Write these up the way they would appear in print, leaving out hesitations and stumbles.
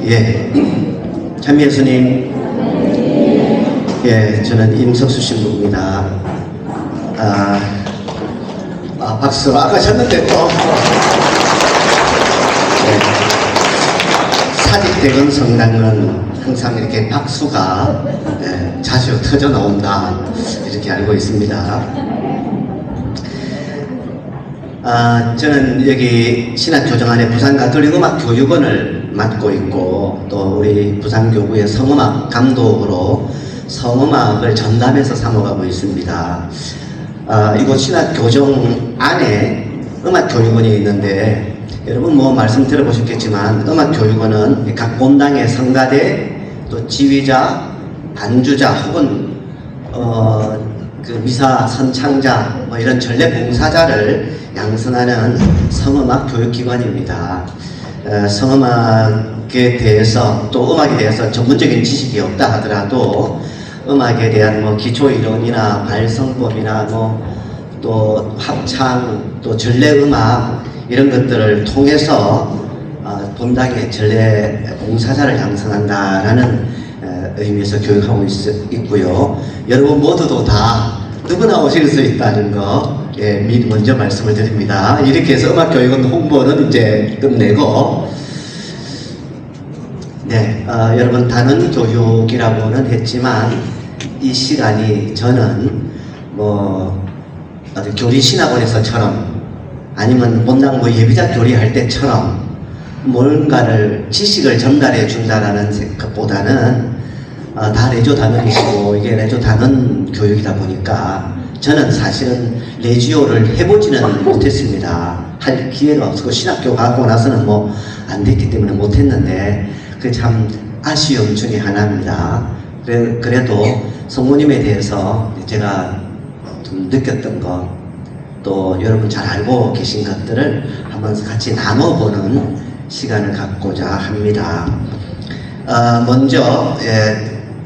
예, 참예수님, 예, 저는 임석수 신부입니다. 박수 아까 쳤는데 또 예, 사직대건 성당은 항상 이렇게 박수가 자주 터져 나온다 이렇게 알고 있습니다. 저는 여기 신학교정 안에 부산가톨릭음악교육원을 맡고 있고 또 우리 부산교구의 성음악 감독으로 성음악을 전담해서 사모하고 있습니다. 이곳 신학교정 안에 음악교육원이 있는데 여러분 뭐 말씀 들어보셨겠지만 음악교육원은 각 본당의 성가대 또 지휘자, 반주자 혹은 그 미사 선창자 뭐 이런 전례 봉사자를 양성하는 성음악 교육기관입니다. 성음악에 대해서 또 음악에 대해서 전문적인 지식이 없다 하더라도 음악에 대한 뭐 기초 이론이나 발성법이나 뭐 또 합창 또 전례음악 이런 것들을 통해서 본당의 전례 봉사자를 양성한다라는 의미에서 교육하고 있고요. 여러분 모두도 다 누구나 오실 수 있다는 거 미리 먼저 말씀을 드립니다. 이렇게 해서 음악교육원 홍보는 이제 끝내고 여러분 단원 교육이라고는 했지만 이 시간이 저는 뭐 어디 교리신학원에서처럼 아니면 본당 뭐 예비자 교리할 때처럼 뭔가를 지식을 전달해 준다라는 것보다는 다 레조 단원이시고 이게 레조 단원 교육이다 보니까 저는 사실은 레지오를 해보지는 못했습니다. 할 기회가 없었고 신학교 가고 나서는 뭐 안 됐기 때문에 못했는데 그 참 아쉬움 중에 하나입니다. 그래도 성모님에 대해서 제가 좀 느꼈던 것 또 여러분 잘 알고 계신 것들을 한번 같이 나눠보는 시간을 갖고자 합니다. 먼저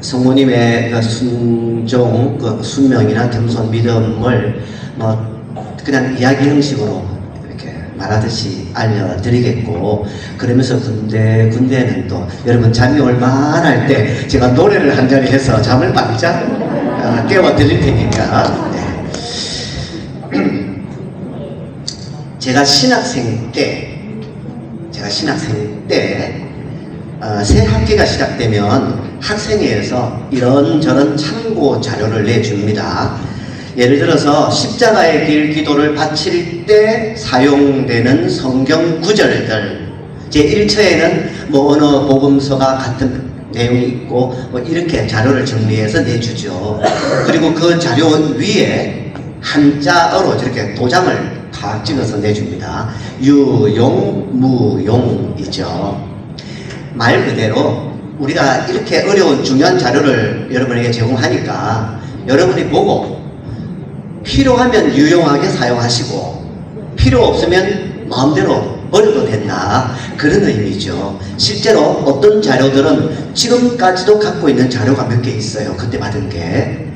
성모님의 그 순종, 그 순명이나 겸손 믿음을 뭐 그냥 이야기 형식으로 이렇게 말하듯이 알려드리겠고 그러면서 군데는 또 여러분 잠이 올만 할 때 제가 노래를 한 자리 해서 잠을 바짝 깨워드릴 테니까 제가 신학생 때 새 학기가 시작되면 학생회에서 이런저런 참고 자료를 내줍니다. 예를 들어서 십자가의 길 기도를 바칠 때 사용되는 성경 구절들 제1처에는 뭐 어느 복음서가 같은 내용이 있고 뭐 이렇게 자료를 정리해서 내주죠. 그리고 그 자료 위에 한자어로 이렇게 도장을 다 찍어서 내줍니다. 유용, 무용이죠. 말 그대로 우리가 이렇게 어려운 중요한 자료를 여러분에게 제공하니까 여러분이 보고 필요하면 유용하게 사용하시고 필요 없으면 마음대로 버려도 된다 그런 의미죠. 실제로 어떤 자료들은 지금까지도 갖고 있는 자료가 몇 개 있어요. 그때 받은 게.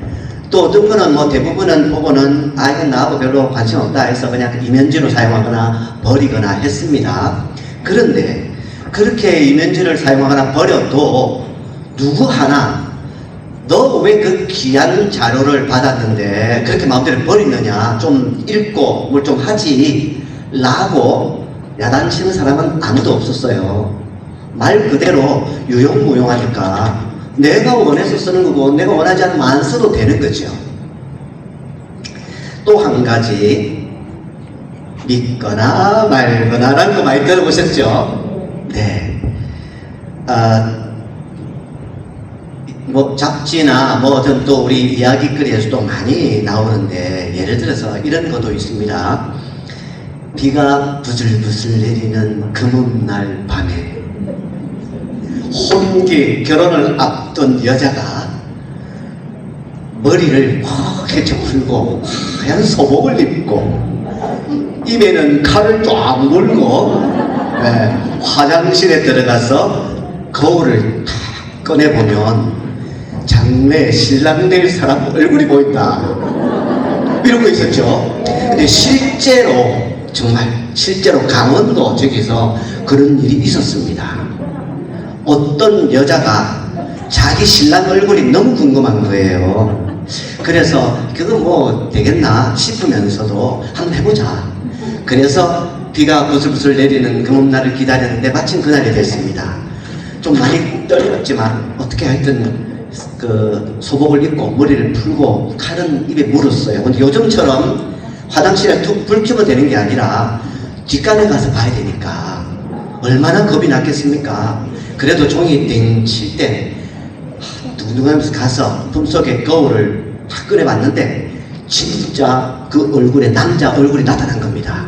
또 어떤 거는 뭐 대부분은 보고는 이건 나하고 별로 관심 없다 해서 그냥 이면지로 사용하거나 버리거나 했습니다. 그런데 그렇게 이면지를 사용하거나 버려도 누구 하나 너 왜 그 귀한 자료를 받았는데 그렇게 마음대로 버리느냐 좀 읽고 뭘 좀 하지 라고 야단치는 사람은 아무도 없었어요. 말 그대로 유용무용하니까 내가 원해서 쓰는 거고 내가 원하지 않으면 안 써도 되는 거죠. 또 한 가지 믿거나 말거나 라는 거 많이 들어보셨죠? 네. 뭐 잡지나 뭐 어떤 또 우리 이야기거리에서도 많이 나오는데 예를 들어서 이런 것도 있습니다. 비가 부슬부슬 내리는 금음날 밤에 혼기 결혼을 앞둔 여자가 머리를 꽉 풀고 하얀 소복을 입고 입에는 칼을 쫙 물고 화장실에 들어가서 거울을 탁 꺼내보면 장래 신랑 될 사람 얼굴이 보인다 이런 거 있었죠. 근데 실제로 정말 실제로 강원도 저기서 그런 일이 있었습니다. 어떤 여자가 자기 신랑 얼굴이 너무 궁금한 거예요. 그래서 그거 뭐 되겠나 싶으면서도 한번 해보자. 그래서 비가 부슬부슬 내리는 금음날을 기다렸는데 마침 그날이 됐습니다. 좀 많이 떨렸지만 어떻게 하여튼 그 소복을 입고 머리를 풀고 칼은 입에 물었어요. 근데 요즘처럼 화장실에 툭 불 켜면 되는 게 아니라 뒷간에 가서 봐야 되니까 얼마나 겁이 났겠습니까? 그래도 종이 띵 칠 때 둥둥하면서 가서 품속에 거울을 탁 꺼내봤는데 진짜 그 얼굴에 남자 얼굴이 나타난 겁니다.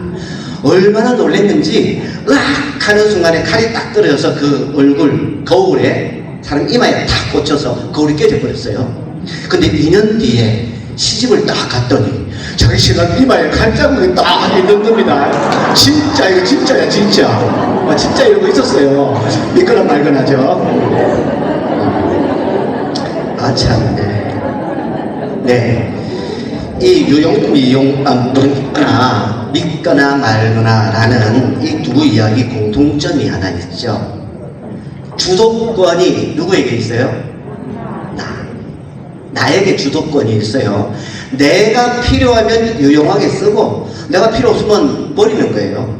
얼마나 놀랬는지 으악 하는 순간에 칼이 딱 떨어져서 그 얼굴 거울에 사람 이마에 탁 꽂혀서 거울이 깨져버렸어요. 근데 2년 뒤에 시집을 딱 갔더니 자기 신랑 이마에 칼자국이 딱 있는 겁니다. 진짜 이거 진짜야 진짜. 진짜 이러고 있었어요. 믿거나 말거나죠. 아 참. 네. 이 믿거나 말거나 라는 이 두 이야기 공통점이 하나 있죠. 주도권이 누구에게 있어요? 나에게 주도권이 있어요. 내가 필요하면 유용하게 쓰고 내가 필요 없으면 버리는 거예요.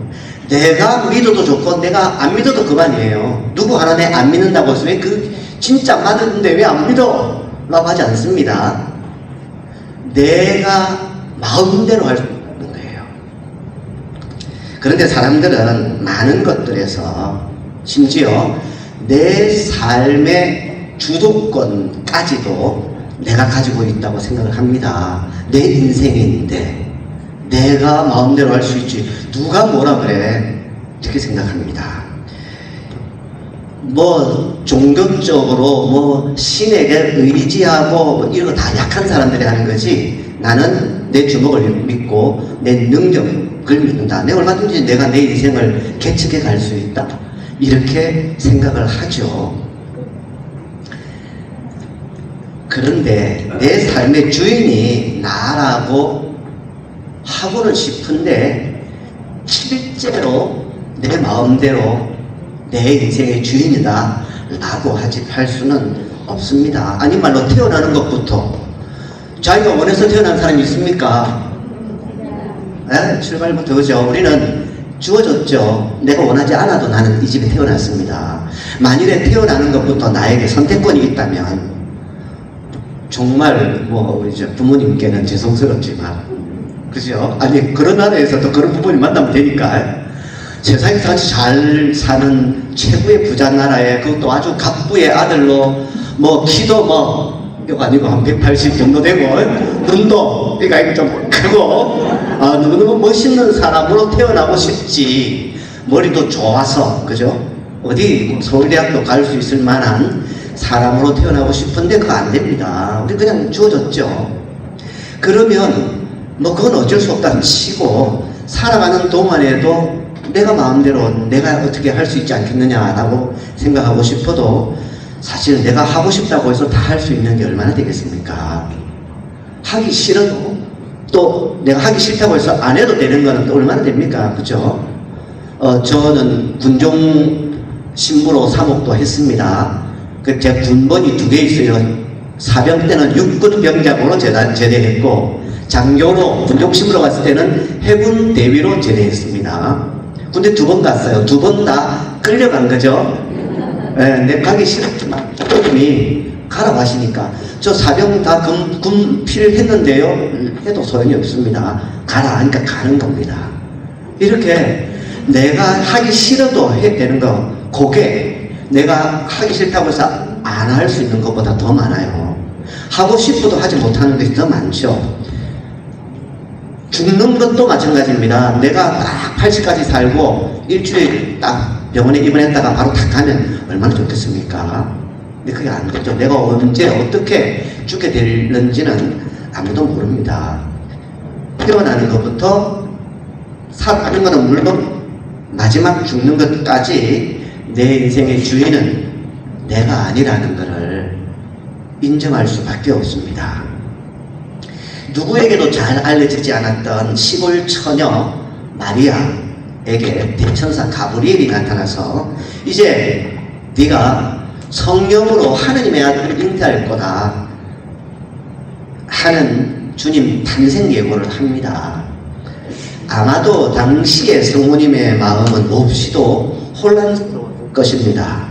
내가 믿어도 좋고 내가 안 믿어도 그만이에요. 누구 하나 내 안 믿는다고 해서 왜 그 진짜 맞는데 왜 안 믿어? 라고 하지 않습니다. 내가 마음대로 할 수 있는 거예요. 그런데 사람들은 많은 것들에서 심지어 내 삶의 주도권까지도 내가 가지고 있다고 생각을 합니다. 내 인생인데 내가 마음대로 할 수 있지 누가 뭐라 그래 이렇게 생각합니다. 뭐 종교적으로 뭐 신에게 의지하고 뭐 이런 거 다 약한 사람들이 하는 거지 나는 내 주먹을 믿고 내 능력을 믿는다. 내가 얼마든지 내가 내 인생을 개척해 갈 수 있다. 이렇게 생각을 하죠. 그런데 내 삶의 주인이 나라고 하고는 싶은데 실제로 내 마음대로 내 인생의 주인이다 라고 할 수는 없습니다. 아닌 말로 태어나는 것부터 자기가 원해서 태어난 사람이 있습니까? 네, 출발부터 그죠. 우리는 주어졌죠. 내가 원하지 않아도 나는 이 집에 태어났습니다. 만일에 태어나는 것부터 나에게 선택권이 있다면 정말 뭐 우리 부모님께는 죄송스럽지만 그죠? 아니 그런 나라에서도 그런 부모님 만나면 되니까 세상에서 아주 잘 사는 최고의 부자 나라에 그것도 아주 갑부의 아들로 뭐 키도 뭐 이거 아니고 한 180 정도 되고 눈도 이거 좀 크고 너무너무 멋있는 사람으로 태어나고 싶지. 머리도 좋아서 그죠? 어디 서울대학교 갈 수 있을 만한 사람으로 태어나고 싶은데 그거 안 됩니다. 우리 그냥 주어졌죠. 그러면 뭐 그건 어쩔 수 없다는 치고 살아가는 동안에도 내가 마음대로 내가 어떻게 할 수 있지 않겠느냐라고 생각하고 싶어도 사실 내가 하고 싶다고 해서 다 할 수 있는 게 얼마나 되겠습니까? 하기 싫어도 또 내가 하기 싫다고 해서 안 해도 되는 거는 또 얼마나 됩니까? 그죠? 저는 군종 신부로 사목도 했습니다. 제 군번이 2개 있어요. 사병 때는 육군병장으로 제대했고 장교로 군종신부로 갔을 때는 해군 대위로 제대했습니다. 군대 2번 갔어요. 2번 다 끌려간 거죠. 내 가기 싫었지만 부모님이 가라고 하시니까 저 사병 다 군필 했는데요 해도 소용이 없습니다. 가라 하니까 가는 겁니다. 이렇게 내가 하기 싫어도 해야 되는 거 그게 내가 하기 싫다고 해서 안 할 수 있는 것보다 더 많아요. 하고 싶어도 하지 못하는 것이 더 많죠. 죽는 것도 마찬가지입니다. 내가 딱 80까지 살고 일주일 딱 병원에 입원했다가 바로 탁 가면 얼마나 좋겠습니까? 근데 그게 안 되죠. 내가 언제 어떻게 죽게 되는지는 아무도 모릅니다. 태어나는 것부터 살아가는 것은 물론 마지막 죽는 것까지 내 인생의 주인은 내가 아니라는 것을 인정할 수밖에 없습니다. 누구에게도 잘 알려지지 않았던 시골 처녀 마리아에게 대천사 가브리엘이 나타나서 이제 네가 성령으로 하느님의 아들을 잉태할 거다 하는 주님 탄생 예고를 합니다. 아마도 당시의 성모님의 마음은 몹시도 혼란스러울 것입니다.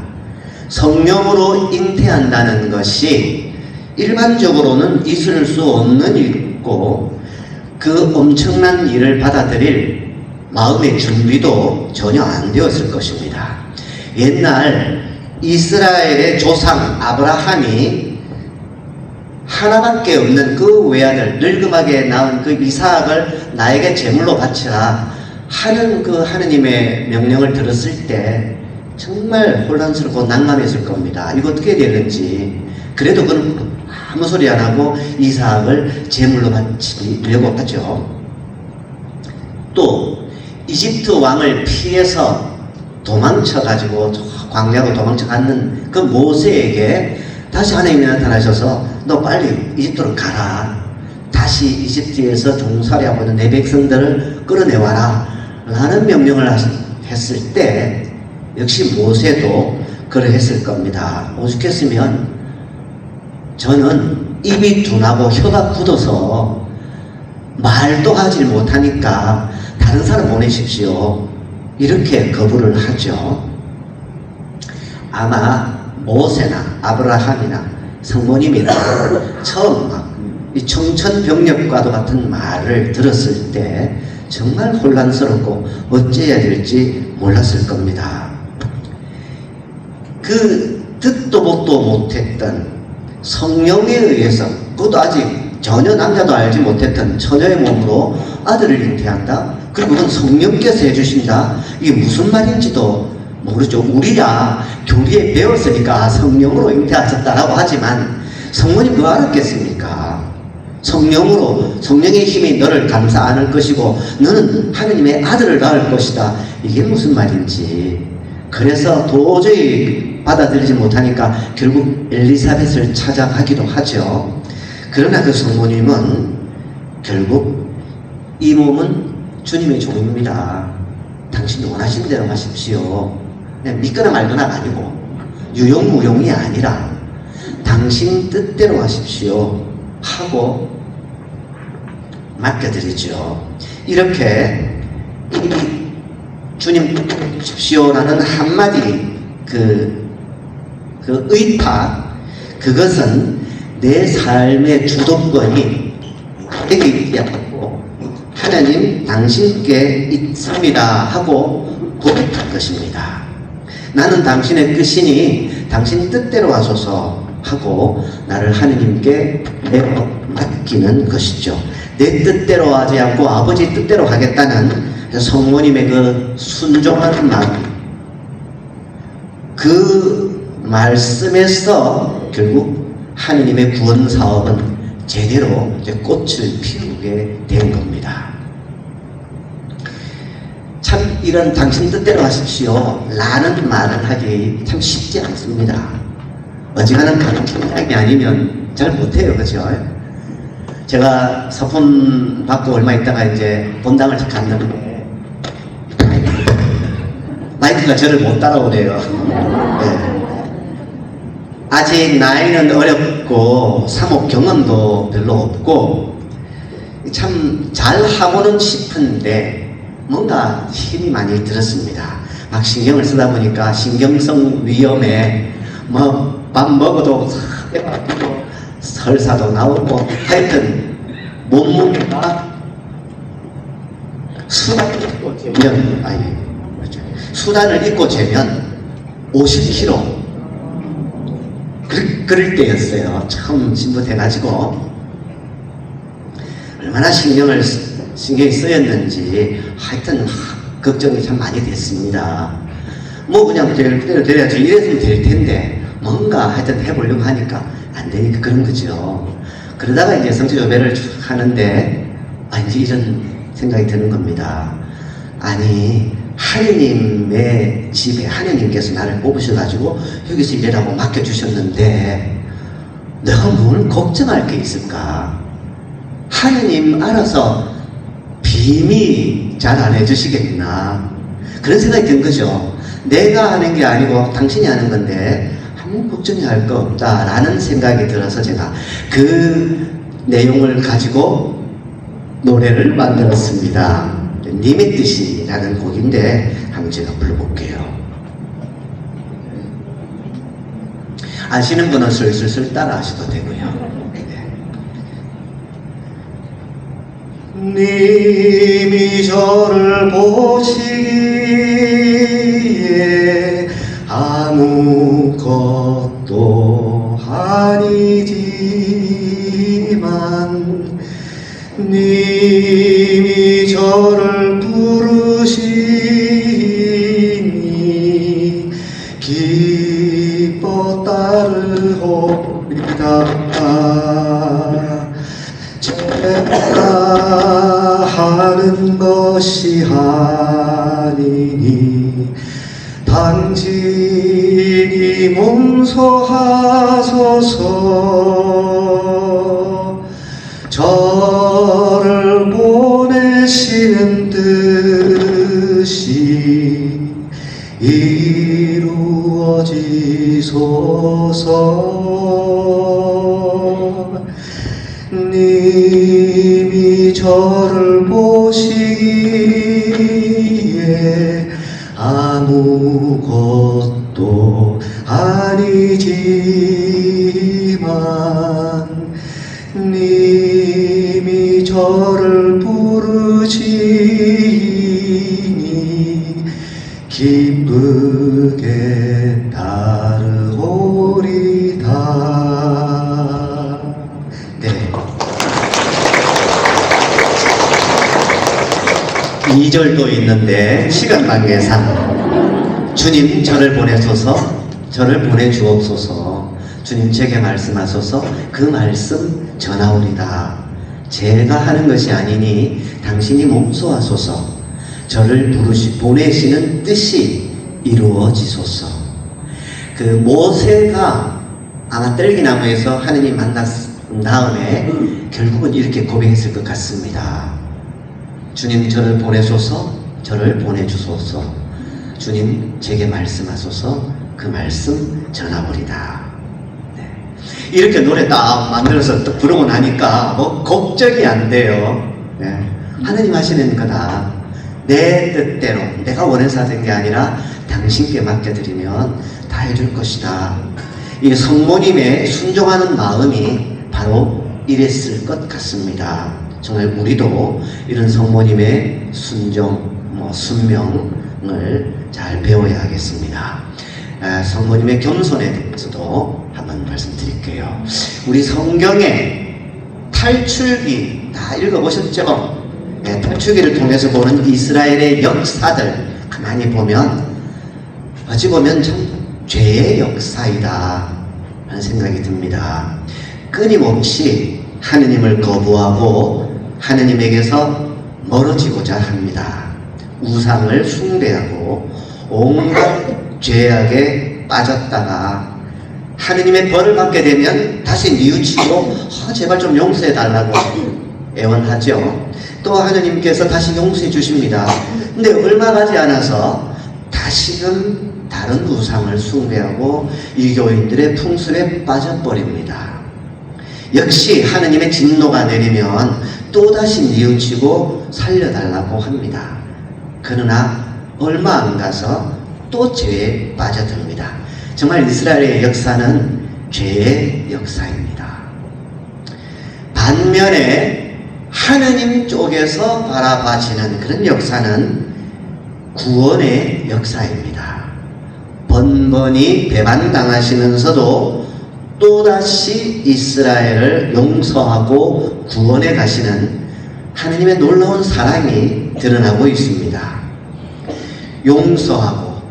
성령으로 잉태한다는 것이 일반적으로는 있을 수 없는 일이고 그 엄청난 일을 받아들일 마음의 준비도 전혀 안 되었을 것입니다. 옛날 이스라엘의 조상 아브라함이 하나밖에 없는 그 외아들 늙음하게 낳은 그 이삭을 나에게 제물로 바치라 하는 그 하느님의 명령을 들었을 때 정말 혼란스럽고 난감했을 겁니다. 이거 어떻게 되는지. 그래도 그는 아무 소리 안 하고 이삭을 제물로 바치려고 하죠. 또 이집트 왕을 피해서 도망쳐가지고 광야로 도망쳐갔는 그 모세에게 다시 하나님이 나타나셔서 너 빨리 이집트로 가라. 다시 이집트에서 종살이하고 있는 내 백성들을 끌어내와라 라는 명령을 했을 때 역시 모세도 그러했을 겁니다. 오죽했으면 저는 입이 둔하고 혀가 굳어서 말도 하지 못하니까 다른 사람 보내십시오 이렇게 거부를 하죠. 아마 모세나 아브라함이나 성모님이나 처음 이 청천벽력과도 같은 말을 들었을 때 정말 혼란스럽고 어찌해야 될지 몰랐을 겁니다. 그 듣도 보도 못했던 성령에 의해서 그것도 아직 전혀 남자도 알지 못했던 처녀의 몸으로 아들을 잉태한다? 그리고 그건 성령께서 해주신다? 이게 무슨 말인지도 모르죠. 우리야 교리에 배웠으니까 성령으로 잉태하셨다라고 하지만 성모님 그거 알았겠습니까? 성령으로 성령의 힘이 너를 감싸 안을 것이고 너는 하느님의 아들을 낳을 것이다. 이게 무슨 말인지. 그래서 도저히 받아들이지 못하니까 결국 엘리사벳을 찾아가기도 하죠. 그러나 그 성모님은 결국 이 몸은 주님의 종입니다. 당신이 원하신 대로 하십시오. 그냥 믿거나 말거나가 아니고 유용무용이 아니라 당신 뜻대로 하십시오 하고 맡겨드리죠. 이렇게 이 주님 하십시오라는 한마디 그 의탁, 그것은 내 삶의 주도권이 내게 있고 하나님 당신께 있습니다 하고 고백한 것입니다. 나는 당신의 뜻이니 당신 뜻대로 하소서 하고 나를 하느님께 내어 맡기는 것이죠. 내 뜻대로 하지 않고 아버지 뜻대로 하겠다는 성모님의 그 순종한 마음, 그 말씀에서 결국 하느님의 구원 사업은 제대로 이제 꽃을 피우게 된 겁니다. 참 이런 당신 뜻대로 하십시오 라는 말을 하기 참 쉽지 않습니다. 어지간한 그런 팀장이 아니면 잘 못해요. 그죠? 제가 서품 받고 얼마 있다가 이제 본당을 갔는데 마이크가 저를 못 따라오네요. 네. 아직 나이는 어렵고 사목 경험도 별로 없고 참 잘하고는 싶은데 뭔가 힘이 많이 들었습니다. 막 신경을 쓰다 보니까 신경성 위험에 뭐 밥 먹어도 설사도 나오고 하여튼 몸무게가 수단을 입고 재면 수단을 입고 재면 50kg 그럴 때였어요. 처음 진부돼가지고 얼마나 신경이 쓰였는지 하여튼 걱정이 참 많이 됐습니다. 뭐 그냥 될 대로 돼야지 이랬으면 될 텐데 뭔가 하여튼 해보려고 하니까 안 되니까 그런 거죠. 그러다가 이제 성취조배를 하는데 이제 이런 생각이 드는 겁니다. 아니 하느님의 집에 하느님께서 나를 뽑으셔가지고 여기서 일하라고 맡겨주셨는데 내가 뭘 걱정할 게 있을까? 하느님 알아서 비밀 잘 안 해주시겠나? 그런 생각이 든 거죠. 내가 하는 게 아니고 당신이 하는 건데 아무 걱정이 할 거 없다라는 생각이 들어서 제가 그 내용을 가지고 노래를 만들었습니다. 님의 뜻이라는 곡인데 한번 제가 불러볼게요. 아시는 분은 슬슬 따라 하셔도 되고요. 님이 저를 보시기에 아무것도 아니지만 님이 저를 부르시니 기뻐 따르오리다. 제가 하는 것이 아니니 당신이 용서하소서. 저를 보내시는 뜻이 이루어지소서. 님이 저를 보시기에 아무것도 아니지만 님이 저를 부르시니 기쁘게 따르오리다. 네. 2절도 있는데 시간 관계상 주님 저를 보내소서, 저를 보내주옵소서. 주님 제게 말씀하소서. 그 말씀 전하오리다. 제가 하는 것이 아니니 당신이 몸소하소서. 저를 보내시는 뜻이 이루어지소서. 그 모세가 아마 떨기나무에서 하느님 만났은 다음에 결국은 이렇게 고백했을 것 같습니다. 주님 저를 보내소서, 저를 보내주소서. 주님 제게 말씀하소서. 그 말씀 전하오리다. 네. 이렇게 노래 딱 만들어서 또 부르고 나니까 뭐 걱정이 안 돼요. 네. 하느님 하시는 거다. 내 뜻대로 내가 원해서 하는 게 아니라 당신께 맡겨드리면 다 해줄 것이다. 이 성모님의 순종하는 마음이 바로 이랬을 것 같습니다. 정말 우리도 이런 성모님의 순종, 순명을 잘 배워야 하겠습니다. 성모님의 겸손에 대해서도 한번 말씀드릴게요. 우리 성경에 탈출기 다 읽어보셨죠? 네, 탈출기를 통해서 보는 이스라엘의 역사들 가만히 보면 어찌 보면 참 죄의 역사이다 하는 생각이 듭니다. 끊임없이 하느님을 거부하고 하느님에게서 멀어지고자 합니다. 우상을 숭배하고 온갖 죄악에 빠졌다가 하느님의 벌을 받게 되면 다시 뉘우치고 제발 좀 용서해 달라고 애원하죠. 또 하느님께서 다시 용서해 주십니다. 근데 얼마 가지 않아서 다시금 다른 우상을 숭배하고 이교인들의 풍습에 빠져버립니다. 역시 하느님의 진노가 내리면 또다시 뉘우치고 살려달라고 합니다. 그러나 얼마 안 가서 또 죄에 빠져듭니다. 정말 이스라엘의 역사는 죄의 역사입니다. 반면에 하느님 쪽에서 바라봐지는 그런 역사는 구원의 역사입니다. 번번이 배반당하시면서도 또다시 이스라엘을 용서하고 구원해 가시는 하느님의 놀라운 사랑이 드러나고 있습니다. 용서하고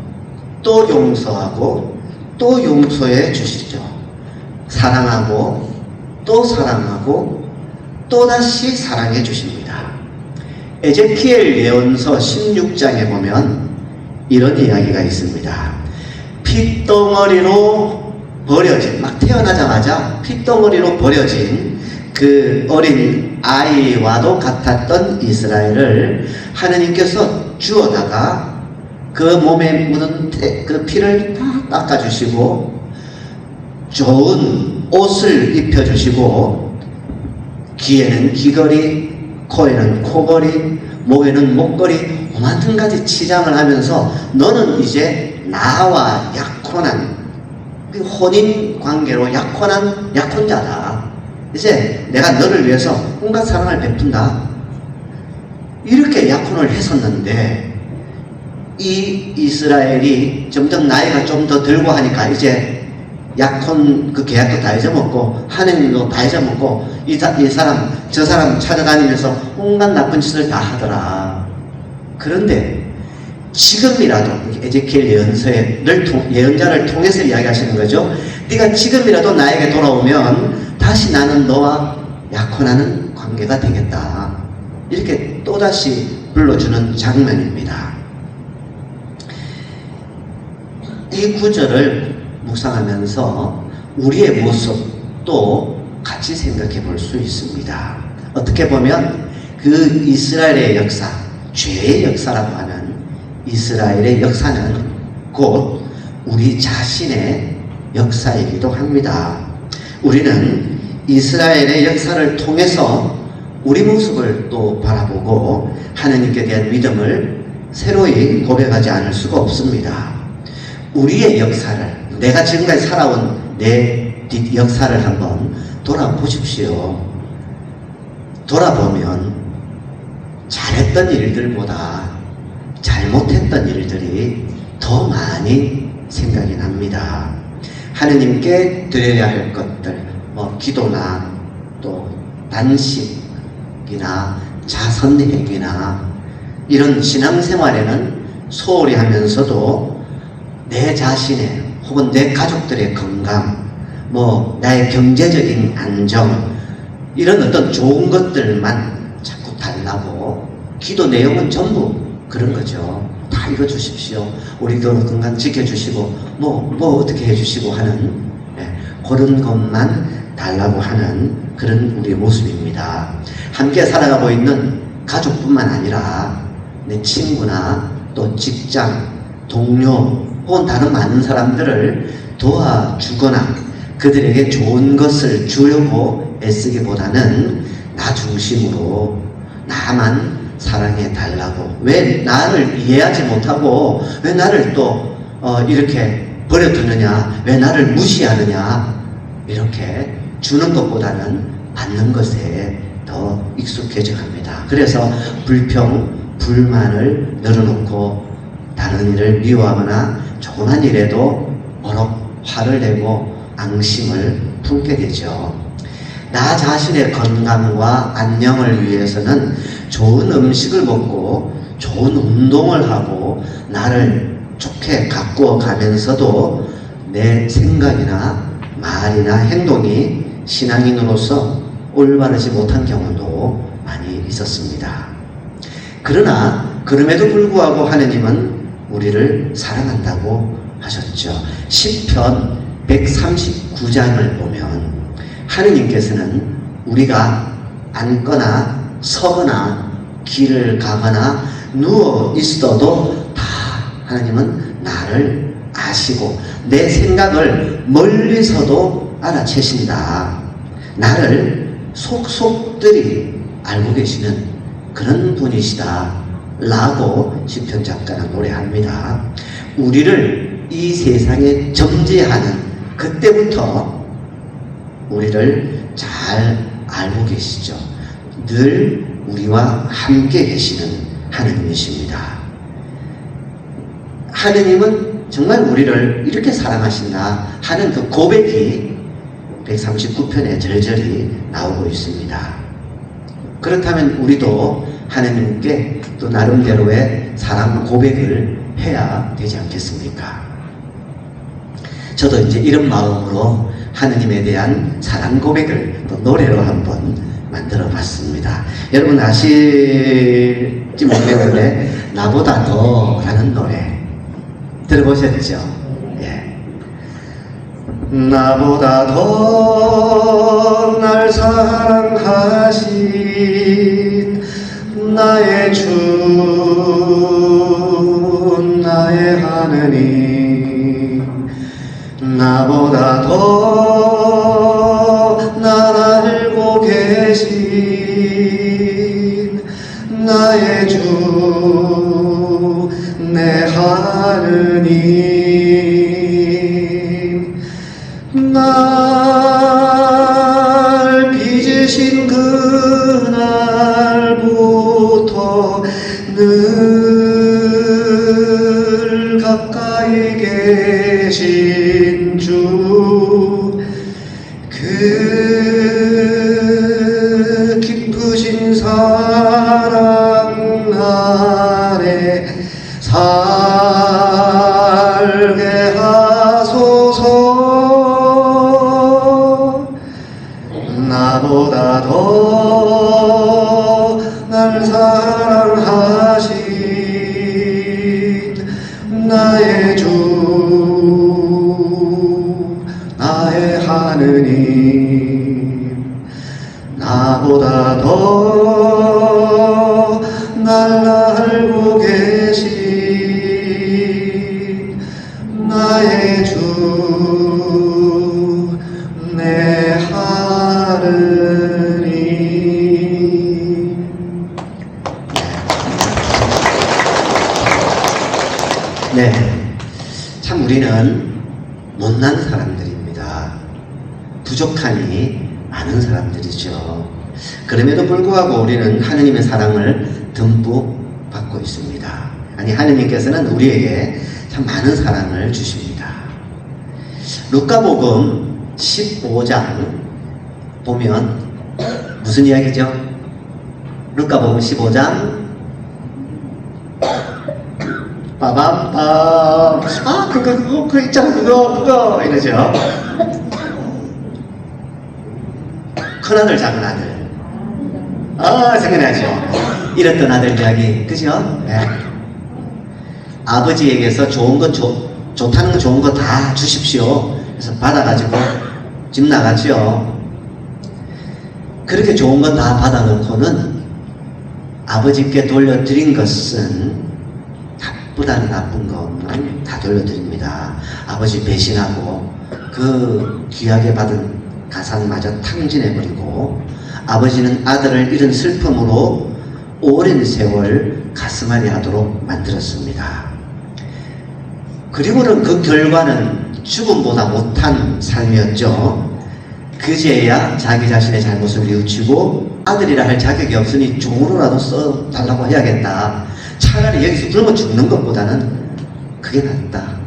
또 용서하고 또 용서해 주시죠. 사랑하고 또 사랑하고 또다시 사랑해 주십니다. 에제키엘 예언서 16장에 보면 이런 이야기가 있습니다. 핏덩어리로 버려진, 막 태어나자마자 핏덩어리로 버려진 그 어린 아이와도 같았던 이스라엘을 하느님께서 주어다가 그 몸에 묻은 그 피를 다 닦아주시고 좋은 옷을 입혀주시고 귀에는 귀걸이, 코에는 코걸이, 목에는 목걸이, 오만 가지 치장을 하면서 너는 이제 나와 약혼한 혼인 관계로 약혼한 약혼자다. 이제 내가 너를 위해서 온갖 사랑을 베푼다. 이렇게 약혼을 했었는데 이 이스라엘이 점점 나이가 좀 더 들고 하니까 이제 약혼 그 계약도 다 잊어먹고 하느님도 다 잊어먹고 이 사람 저 사람 찾아다니면서 온갖 나쁜 짓을 다 하더라. 그런데 지금이라도 에제키엘 예언자를 통해서 이야기하시는 거죠. 네가 지금이라도 나에게 돌아오면 다시 나는 너와 약혼하는 관계가 되겠다. 이렇게 또다시 불러주는 장면입니다. 이 구절을 묵상하면서 우리의 모습도 같이 생각해 볼 수 있습니다. 어떻게 보면 그 이스라엘의 역사, 죄의 역사라고 하는 이스라엘의 역사는 곧 우리 자신의 역사이기도 합니다. 우리는 이스라엘의 역사를 통해서 우리 모습을 또 바라보고 하나님께 대한 믿음을 새로이 고백하지 않을 수가 없습니다. 우리의 역사를, 내가 지금까지 살아온 내 역사를 한번 돌아보십시오. 돌아보면 잘했던 일들보다 잘못했던 일들이 더 많이 생각이 납니다. 하느님께 드려야 할 것들, 기도나 또 단식이나 자선행위나 이런 신앙생활에는 소홀히 하면서도 내 자신의 혹은 내 가족들의 건강, 나의 경제적인 안정, 이런 어떤 좋은 것들만 자꾸 달라고, 기도 내용은 전부 그런 거죠. 다 이뤄주십시오. 우리 건강 지켜주시고 뭐 어떻게 해주시고 하는 그런 것만 달라고 하는 그런 우리의 모습입니다. 함께 살아가고 있는 가족뿐만 아니라 내 친구나 또 직장, 동료 혹은 다른 많은 사람들을 도와주거나 그들에게 좋은 것을 주려고 애쓰기보다는 나 중심으로 나만 사랑해 달라고, 왜 나를 이해하지 못하고 왜 나를 또 이렇게 버려두느냐, 왜 나를 무시하느냐, 이렇게 주는 것보다는 받는 것에 더 익숙해져 갑니다. 그래서 불평, 불만을 늘어놓고 다른 일을 미워하거나 조그만 일에도 버럭 화를 내고 앙심을 품게 되죠. 나 자신의 건강과 안녕을 위해서는 좋은 음식을 먹고 좋은 운동을 하고 나를 좋게 가꾸어 가면서도 내 생각이나 말이나 행동이 신앙인으로서 올바르지 못한 경우도 많이 있었습니다. 그러나 그럼에도 불구하고 하느님은 우리를 사랑한다고 하셨죠. 시편 139장을 보면 하느님께서는 우리가 앉거나 서거나 길을 가거나 누워 있어도 다 하나님은 나를 아시고 내 생각을 멀리서도 알아채신다. 나를 속속들이 알고 계시는 그런 분이시다 라고 시편 작가는 노래합니다. 우리를 이 세상에 점지하는 그때부터 우리를 잘 알고 계시죠. 늘 우리와 함께 계시는 하느님이십니다. 하느님은 정말 우리를 이렇게 사랑하신다 하는 그 고백이 139편에 절절히 나오고 있습니다. 그렇다면 우리도 하느님께 또 나름대로의 사랑 고백을 해야 되지 않겠습니까? 저도 이제 이런 마음으로 하느님에 대한 사랑 고백을 또 노래로 한번 만들어 봤습니다. 여러분 아실지 모르겠는데 나보다 더 라는 노래 들어보셨죠? 예. 나보다 더 날 사랑하신 나의 주 나의 나보다 더 날 알고 계신 나의 주 내 하느님, 날 빚으신 그날부터 늘 가까이 계신 주, 그 깊으신 사랑 아래 살게 하소서. 나보다 더 날 사랑하신 나의 주 나의 하느님, 나보다 더 날 알고 계신 나의 주 내 하느님. 네, 참 우리는 못난 사람들입니다. 부족함이 많은 사람들이죠. 그럼에도 불구하고 우리는 하느님의 사랑을 듬뿍 받고 있습니다. 아니, 하느님께서는 우리에게 참 많은 사랑을 주십니다. 루카복음 15장 보면 무슨 이야기죠? 루카복음 15장 빠밤빰, 아 그거 있잖아, 그거 이러죠. 큰아들 작은아들, 생각나죠? 이랬던 아들 이야기, 그죠? 네. 아버지에게서 좋은 거 좋다는 거 좋은 거 다 주십시오. 그래서 받아가지고 집 나갔죠. 그렇게 좋은 거 다 받아놓고는 아버지께 돌려드린 것은 나쁘다는 나쁜 것만 다 돌려드립니다. 아버지 배신하고 그 귀하게 받은 가산마저 탕진해버리고, 아버지는 아들을 잃은 슬픔으로 오랜 세월 가슴앓이 하도록 만들었습니다. 그리고는 그 결과는 죽음보다 못한 삶이었죠. 그제야 자기 자신의 잘못을 뉘우치고 아들이라 할 자격이 없으니 종으로라도 써달라고 해야겠다. 차라리 여기서 굶어 죽는 것보다는 그게 낫다.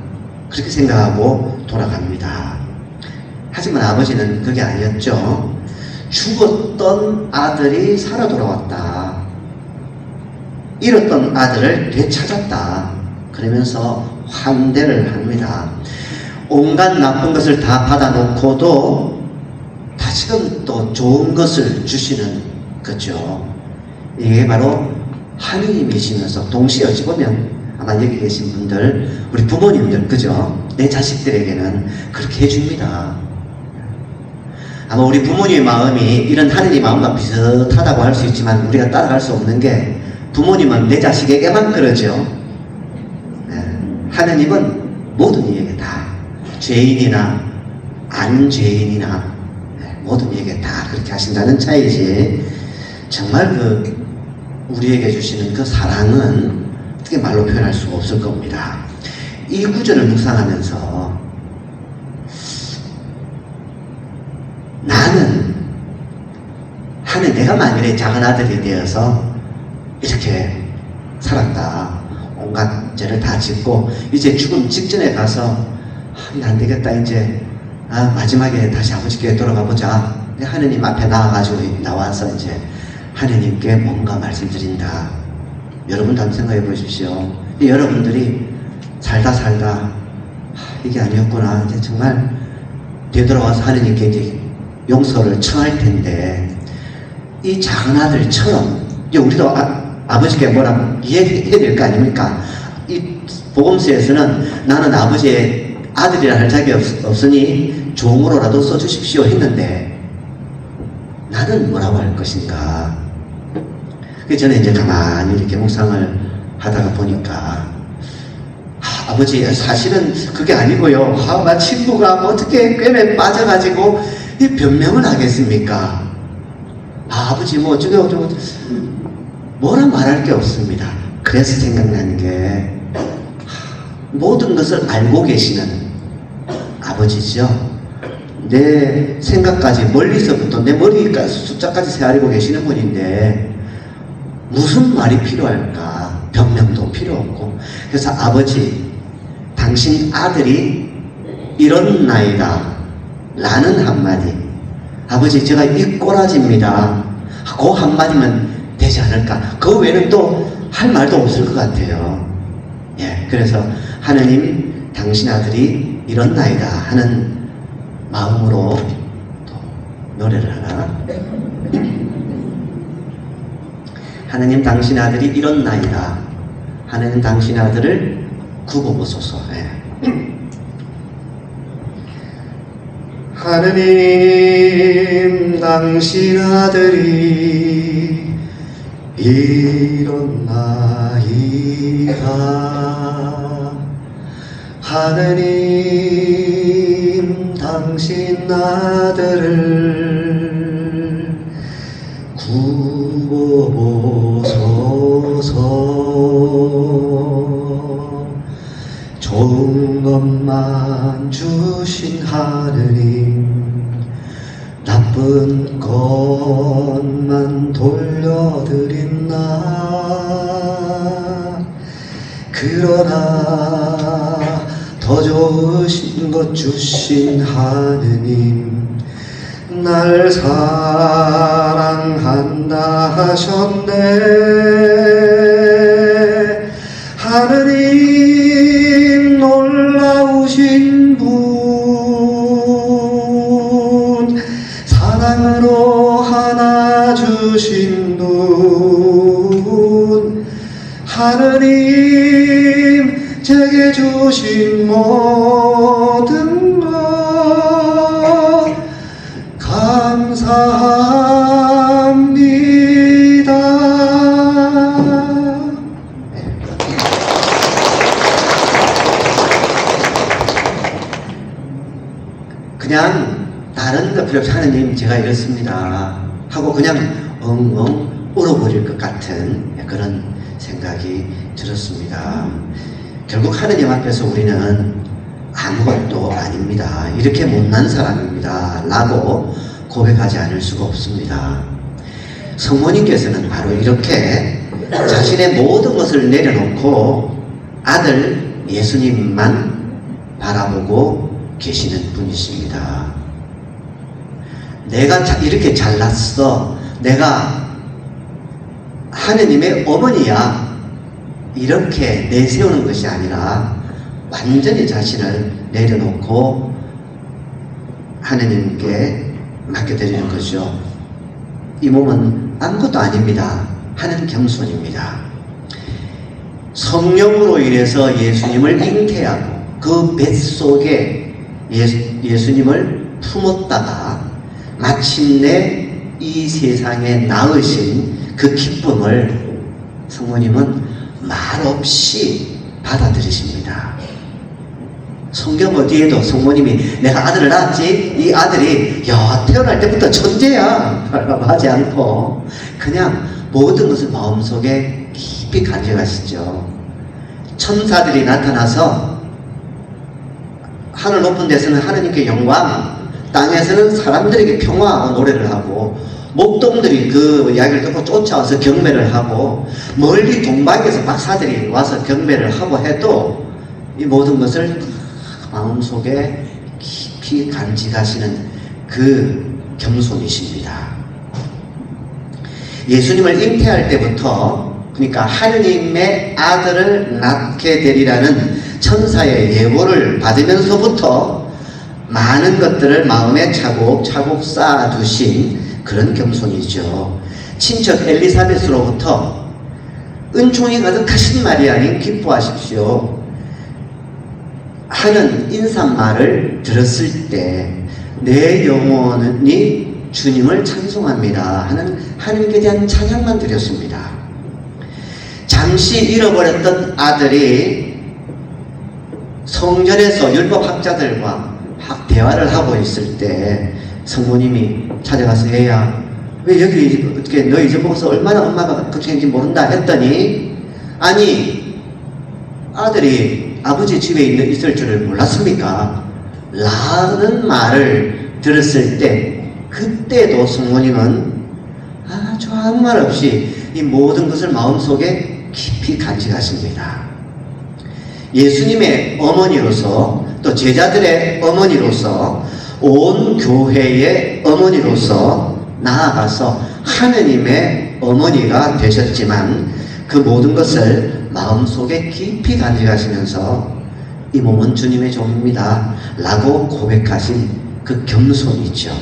그렇게 생각하고 돌아갑니다. 하지만 아버지는 그게 아니었죠. 죽었던 아들이 살아 돌아왔다. 잃었던 아들을 되찾았다. 그러면서 환대를 합니다. 온갖 나쁜 것을 다 받아놓고도 다시금 또 좋은 것을 주시는 거죠. 이게 바로 하느님이시면서 동시에 어찌 보면 아마 여기 계신 분들, 우리 부모님들, 그죠? 내 자식들에게는 그렇게 해줍니다. 아마 우리 부모님의 마음이 이런 하느님 마음과 비슷하다고 할 수 있지만 우리가 따라갈 수 없는 게, 부모님은 내 자식에게만 그러죠. 하느님은 모든 이에게 다, 죄인이나 안 죄인이나 모든 이에게 다 그렇게 하신다는 차이지, 정말 우리에게 주시는 그 사랑은 어떻게 말로 표현할 수가 없을 겁니다. 이 구절을 묵상하면서 나는 내가 만일에 작은 아들이 되어서 이렇게 살았다. 온갖 죄를 다 짓고 이제 죽음 직전에 가서 이제 안 되겠다, 이제 마지막에 다시 아버지께 돌아가 보자. 하느님 앞에 나와서 이제 하느님께 뭔가 말씀드린다. 여러분도 한번 생각해 보십시오. 여러분들이 살다 이게 아니었구나, 이제 정말 되돌아와서 하느님께 이제 용서를 청할 텐데, 이 작은 아들처럼 이제 우리도 아버지께 뭐라고 이해해야 될 거 아닙니까? 이 복음서에서는 나는 아버지의 아들이라 할 자격이 없으니 종으로라도 써주십시오 했는데, 나는 뭐라고 할 것인가? 그래서 저는 이제 가만히 이렇게 묵상을 하다가 보니까 아버지, 사실은 그게 아니고요. 나 친구가 어떻게 꿰매 빠져가지고 이 변명을 하겠습니까? 아버지, 뭐, 저거, 뭐라 말할 게 없습니다. 그래서 생각나는 게, 모든 것을 알고 계시는 아버지죠. 내 생각까지 멀리서부터 내 머리까지 숫자까지 세아리고 계시는 분인데 무슨 말이 필요할까? 변명도 필요 없고. 그래서 아버지, 당신 아들이 이렇나이다 라는 한마디, 아버지 제가 이 꼬라지입니다, 그 한마디면 되지 않을까? 그 외에는 또 할 말도 없을 것 같아요. 예, 그래서 하느님, 당신 아들이 이렇나이다 하는 마음으로 또 노래를 하나. 하느님, 당신 아들이 이렇나이다. 하느님, 당신 아들을 구고보소서. 예. 하느님, 당신 아들이 이렇나이다. 하느님, 당신 아들을 구워보소서. 좋은 것만 주신 하느님, 나쁜 것만 돌려드린나. 그러나 더 좋으신 것 주신 하느님, 날 사랑한다 하셨네. 하느님, 놀라우신 분, 사랑으로 하나 주신 분, 하느님, 제게 주신 모든 것 감사합니다. 그냥 다른 거 필요 없이 하느님 제가 이렇습니다 하고 그냥 엉엉 울어버릴 것 같은 그런 생각이 들었습니다. 결국 하느님 앞에서 우리는 아무것도 아닙니다, 이렇게 못난 사람입니다 라고 고백하지 않을 수가 없습니다. 성모님께서는 바로 이렇게 자신의 모든 것을 내려놓고 아들 예수님만 바라보고 계시는 분이십니다. 내가 이렇게 잘났어, 내가 하느님의 어머니야, 이렇게 내세우는 것이 아니라 완전히 자신을 내려놓고 하느님께 맡겨드리는 거죠. 이 몸은 아무것도 아닙니다 하는 겸손입니다. 성령으로 인해서 예수님을 잉태하고 그 뱃속에 예수님을 품었다가 마침내 이 세상에 낳으신 그 기쁨을 성모님은 말없이 받아들이십니다. 성경 어디에도 성모님이 내가 아들을 낳았지, 이 아들이 태어날 때부터 천재야 라고 하지 않고 그냥 모든 것을 마음속에 깊이 간직하시죠. 천사들이 나타나서 하늘 높은 데서는 하느님께 영광, 땅에서는 사람들에게 평화하고 노래를 하고, 목동들이 그 이야기를 듣고 쫓아와서 경배를 하고, 멀리 동방에서 박사들이 와서 경배를 하고 해도 이 모든 것을 마음속에 깊이 간직하시는 그 겸손이십니다. 예수님을 잉태할 때부터, 그러니까 하느님의 아들을 낳게 되리라는 천사의 예고를 받으면서부터 많은 것들을 마음에 차곡차곡 쌓아두신 그런 겸손이죠. 친척 엘리사벳으로부터 은총이 가득하신 마리아님 기뻐하십시오 하는 인사말을 들었을 때 내 영혼이 주님을 찬송합니다 하는 하느님께 대한 찬양만 드렸습니다. 잠시 잃어버렸던 아들이 성전에서 율법학자들과 막 대화를 하고 있을 때 성모님이 찾아가서 얘야 왜 여기 어떻게 너 이제 보고서 얼마나 엄마가 걱정인지 모른다 했더니 아니 아들이 아버지 집에 있을 줄을 몰랐습니까? 라는 말을 들었을 때 그때도 성모님은 아주 아무 말 없이 이 모든 것을 마음속에 깊이 간직하십니다. 예수님의 어머니로서 또 제자들의 어머니로서 온 교회의 어머니로서 나아가서 하느님의 어머니가 되셨지만 그 모든 것을 마음속에 깊이 간직하시면서 이 몸은 주님의 종입니다 라고 고백하신 그 겸손이죠.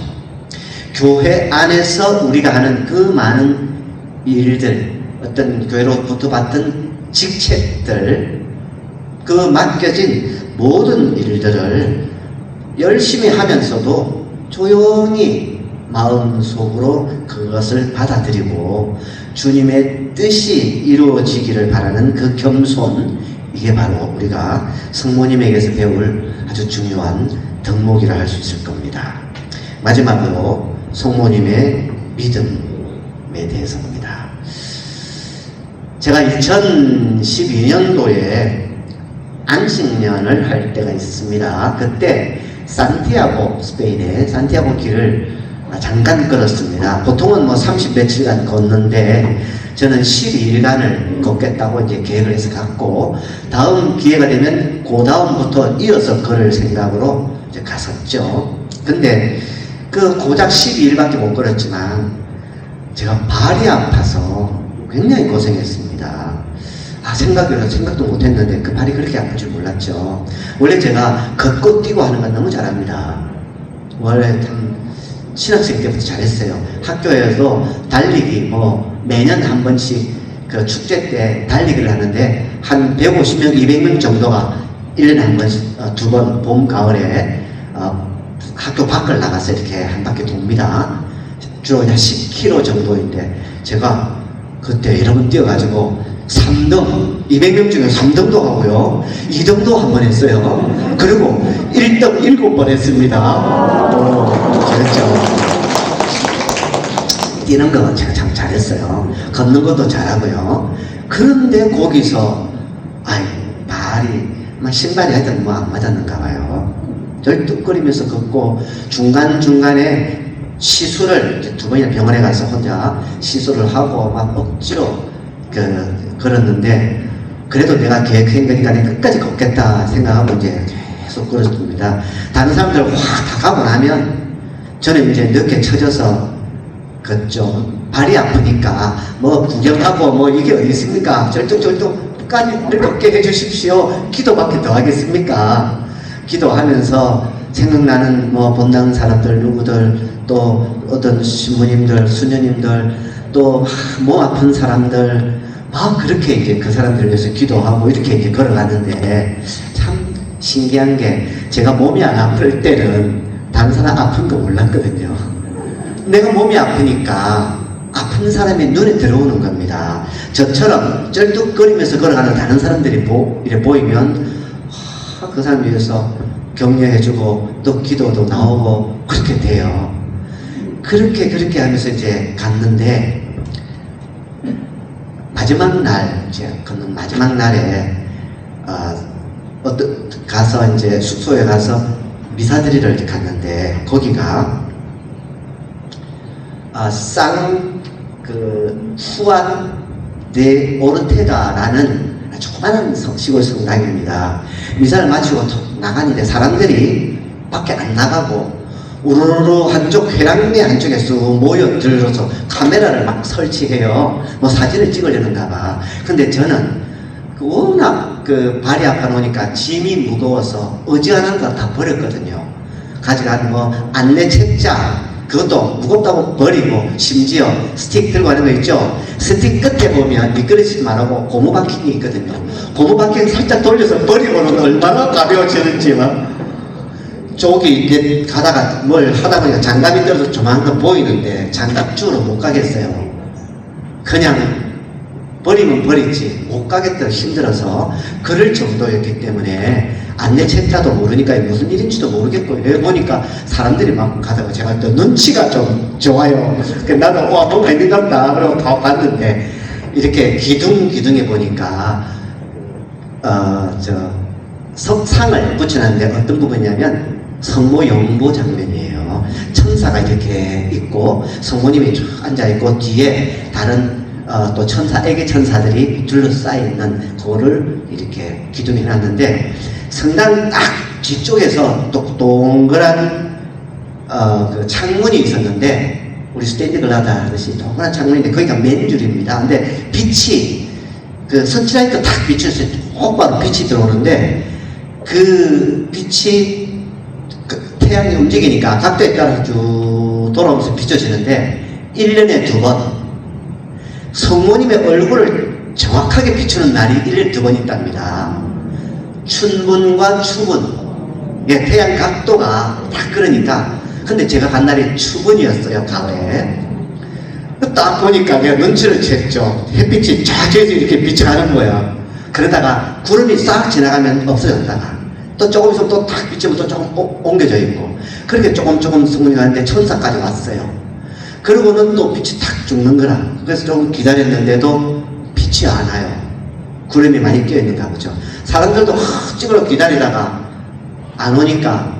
교회 안에서 우리가 하는 그 많은 일들, 어떤 교회로부터 받던 직책들, 그 맡겨진 모든 일들을 열심히 하면서도 조용히 마음속으로 그것을 받아들이고 주님의 뜻이 이루어지기를 바라는 그 겸손, 이게 바로 우리가 성모님에게서 배울 아주 중요한 덕목이라 할 수 있을 겁니다. 마지막으로 성모님의 믿음에 대해서입니다. 제가 2012년도에 안식년을 할 때가 있습니다. 그때 산티아고, 스페인의 산티아고 길을 잠깐 걸었습니다. 보통은 뭐 30 며칠간 걷는데 저는 12일간을 걷겠다고 이제 계획을 해서 갔고, 다음 기회가 되면 그 다음부터 이어서 걸을 생각으로 이제 갔었죠. 근데 그 고작 12일밖에 못 걸었지만 제가 발이 아파서 굉장히 고생했습니다. 생각도 못했는데 그 발이 그렇게 아플 줄 몰랐죠. 원래 제가 걷고 뛰고 하는 건 너무 잘합니다. 원래 참 신학생 때부터 잘했어요. 학교에서 달리기 뭐 매년 한 번씩 그 축제 때 달리기를 하는데 한 150명, 200명 정도가 1년에 한 번씩 두 번 봄, 가을에 학교 밖을 나가서 이렇게 한 바퀴 돕니다. 주로 그냥 10km 정도인데 제가 그때 여러 번 뛰어가지고 3등, 200명 중에 3등도 하고요. 2등도 한 번 했어요. 그리고 1등 7번 했습니다. 그랬죠. 뛰는 거 제가 참 잘했어요. 걷는 것도 잘하고요. 그런데 거기서, 발이, 신발이 하여튼 뭐 안 맞았는가 봐요. 절뚝거리면서 걷고 중간중간에 시술을 이제 2번이나 병원에 가서 혼자 시술을 하고 막 억지로 걸었는데, 그래도 내가 계획한 거니까 내가 끝까지 걷겠다 생각하고 이제 계속 걸었습니다. 다른 사람들 확 다 가고 나면 저는 이제 늦게 쳐져서 걷죠. 발이 아프니까 뭐 구경하고 뭐 이게 어디 있습니까? 절뚝절뚝까지 걷게 해주십시오. 기도밖에 더 하겠습니까? 기도하면서 생각나는 뭐 본당 사람들 누구들, 또 어떤 신부님들, 수녀님들, 또 몸 아픈 사람들, 막 그렇게 이제 그 사람들을 위해서 기도하고 이렇게 이제 걸어가는데, 참 신기한 게 제가 몸이 안 아플 때는 다른 사람 아픈 거 몰랐거든요. 내가 몸이 아프니까 아픈 사람이 눈에 들어오는 겁니다. 저처럼 쩔뚝거리면서 걸어가는 다른 사람들이 이래 보이면 그 사람 위해서 격려해주고 또 기도도 나오고 그렇게 돼요. 그렇게 하면서 이제 갔는데, 마지막 날, 이제 걷는 마지막 날에 가서 이제 숙소에 가서 미사드리러 이렇게 갔는데, 거기가 후안 데 오르테다라는 조그마한 시골 성당입니다. 미사를 마치고 나가는데 사람들이 밖에 안 나가고 우르르 한쪽 회랑리 한쪽에 쑥 모여들어서 카메라를 막 설치해요. 뭐 사진을 찍으려는가 봐. 근데 저는 워낙 발이 아파 놓으니까 짐이 무거워서 어지간한 거 다 버렸거든요. 가져간 뭐 안내 책자 그것도 무겁다고 버리고, 심지어 스틱 들고 가는 거 있죠? 스틱 끝에 보면 미끄러지지 말라고 고무 바퀴가 있거든요. 고무 바퀴를 살짝 돌려서 버리고는 얼마나 가벼워지는지 막 쪽이 이렇게 가다가 뭘 하다 보니까 장갑이 들어서 조만간 보이는데 장갑 주로 못 가겠어요. 그냥 버리면 버리지 못 가겠다 힘들어서 그럴 정도였기 때문에 안내 책자도 모르니까 무슨 일인지도 모르겠고 해보니까 사람들이 막 가다가 제가 또 눈치가 좀 좋아요. 나도 와 뭔가 있는 것 같다 그러고 다 봤는데 이렇게 기둥해 보니까 석상을 붙여놨는데 어떤 부분이냐면 성모 영보 장면이에요. 천사가 이렇게 있고 성모님이 쭉 앉아있고 뒤에 다른 또 애기 천사들이 둘러싸여 있는 그거를 이렇게 기둥해 놨는데 성당 딱 뒤쪽에서 또 동그란 그 창문이 있었는데 우리 스테인드 글라다 하듯이 동그란 창문인데 거기가 맨 줄입니다. 근데 빛이 그 선치라이트 딱 비춰서 똑바로 빛이 들어오는데 그 빛이 그 태양이 움직이니까 각도에 따라서 쭉 돌아오면서 비춰지는데 1년에 2번 성모님의 얼굴을 정확하게 비추는 날이 1년에 2번 있답니다. 춘분과 추분. 예, 태양 각도가 딱 그러니까. 근데 제가 간 날이 추분이었어요, 가을에. 딱 보니까 내가 눈치를 챘죠. 햇빛이 쫙 이렇게 비춰가는 거야. 그러다가 구름이 싹 지나가면 없어졌다가 또 조금 있으면 또 탁 비치면 또 조금 옮겨져 있고 그렇게 조금 승문이 가는데 천사까지 왔어요. 그러고는 또 빛이 탁 죽는 거라. 그래서 좀 기다렸는데도 빛이 안 와요. 구름이 많이 끼어있는가 보죠. 사람들도 찍으러 기다리다가 안 오니까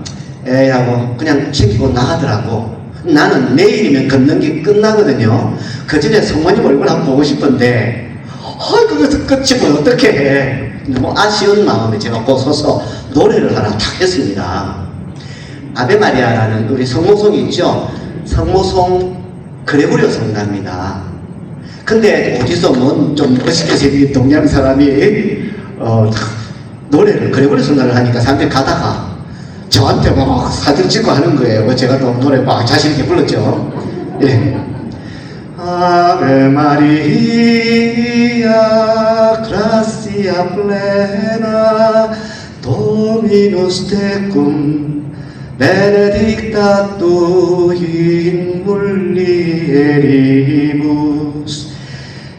에이 하고 그냥 챙기고 나가더라고. 나는 내일이면 걷는 게 끝나거든요. 그 전에 성모님 얼굴 한번 보고 싶은데 그것도 끝이면 어떻게 해. 너무 아쉬운 마음에 제가 꼭 서서 노래를 하나 탁 했습니다. 아베 마리아라는 우리 성모송이 있죠. 성모송 그레고리오 성가입니다. 근데 어디서 좀 멋있게 생긴 동양 사람이 노래를 그레고리오 성가를 하니까 사람들이 가다가 저한테 막 사진 찍고 하는 거예요. 제가 또 노래 막 자신 있게 불렀죠. 예. Ave Maria, gratia plena, Dominus tecum, benedicta tu in mulieribus,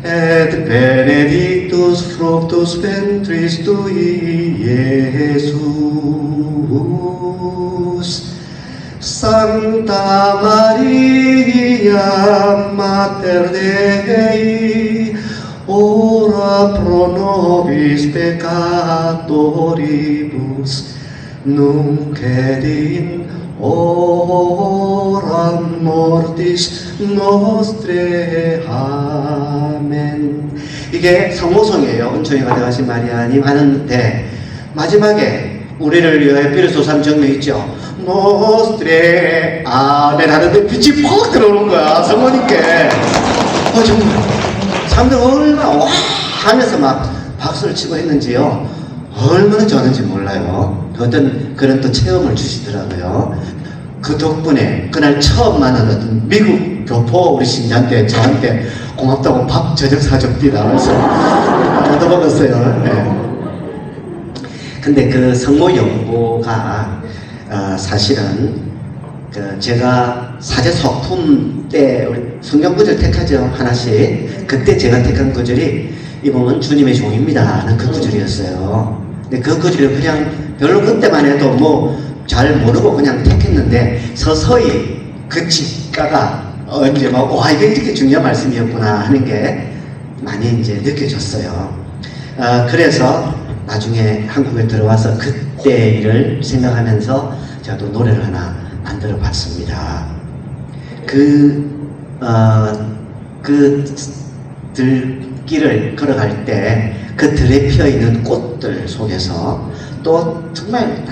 et benedictus fructus ventris tui, Iesus. Santa Maria, Mater Dei, ora pro nobis peccatoribus, nunc et in hora mortis nostre. 아멘. 이게 성모송이에요. 은총이가 되어가신 마리아님 하는데 마지막에 우리를 위하여 피를 쏟은 정명 있죠. 노스트레 아멘 하는데 빛이 퍽 들어오는 거야 성모님께. 정말 사람들 얼마나 와 하면서 막 박수를 치고 했는지요. 얼마나 좋았는지 몰라요. 어떤 그런 또 체험을 주시더라고요. 그 덕분에 그날 처음 만난 어떤 미국 교포 우리 신자한테 저한테 고맙다고 밥 저녁 사줬디다 그래서 얻어먹었어요. 네. 근데 그 성모 영보가 사실은 제가 사제 소품 때 성경 구절 택하죠 하나씩. 그때 제가 택한 구절이 이 보면 주님의 종입니다 하는 그 구절이었어요. 근데 그 구절을 그냥 별로 그때만 해도 뭐 잘 모르고 그냥 택했는데 서서히 그 직가가 이제 막 와 이게 이렇게 중요한 말씀이었구나 하는 게 많이 이제 느껴졌어요. 그래서 나중에 한국에 들어와서 그때 일을 생각하면서 제가 또 노래를 하나 만들어 봤습니다. 그 들길을 걸어갈 때 그 들에 피어 있는 꽃들 속에서 또 정말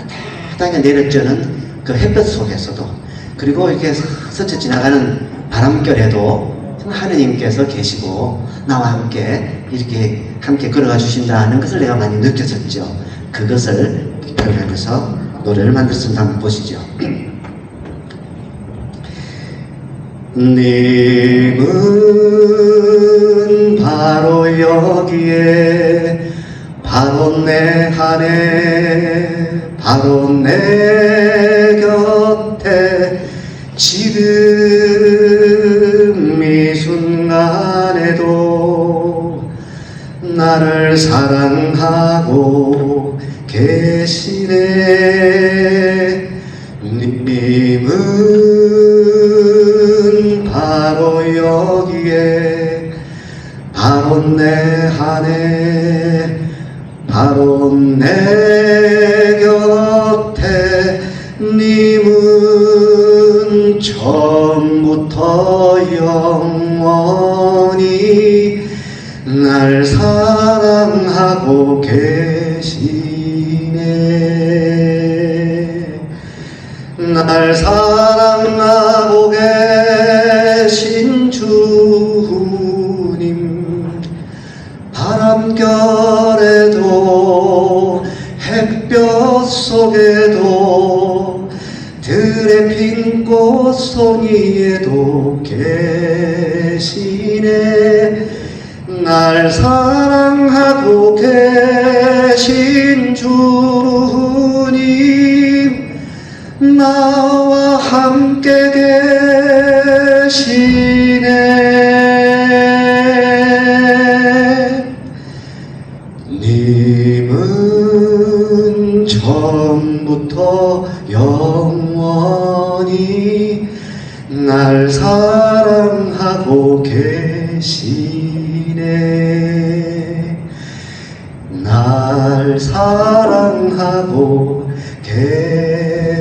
따뜻하게 내려쬐는 그 햇볕 속에서도 그리고 이렇게 스쳐 지나가는 바람결에도 하느님께서 계시고 나와 함께 이렇게 함께 걸어가 주신다는 것을 내가 많이 느껴졌죠. 그것을 표현하면서 노래를 만들었습니다. 한번 보시죠. 님은 바로 여기에 바로 내 안에 바로 내 곁에 지금 이 순간에도 나를 사랑하고 계시네. 바로 여기에 바로 내 안에 바로 내 곁에 님은 처음부터 영원히 날 사랑하고 계시네. 날 사랑하고 계신 주님, 바람결에도 햇볕 속에도 들의 핀 꽃송이에도 계시네. 날 사랑하고 계신 주님, 나와 함께 계시네. 님은 처음부터 영원히 날 사랑하고 계시네. 날 사랑하고 계시네.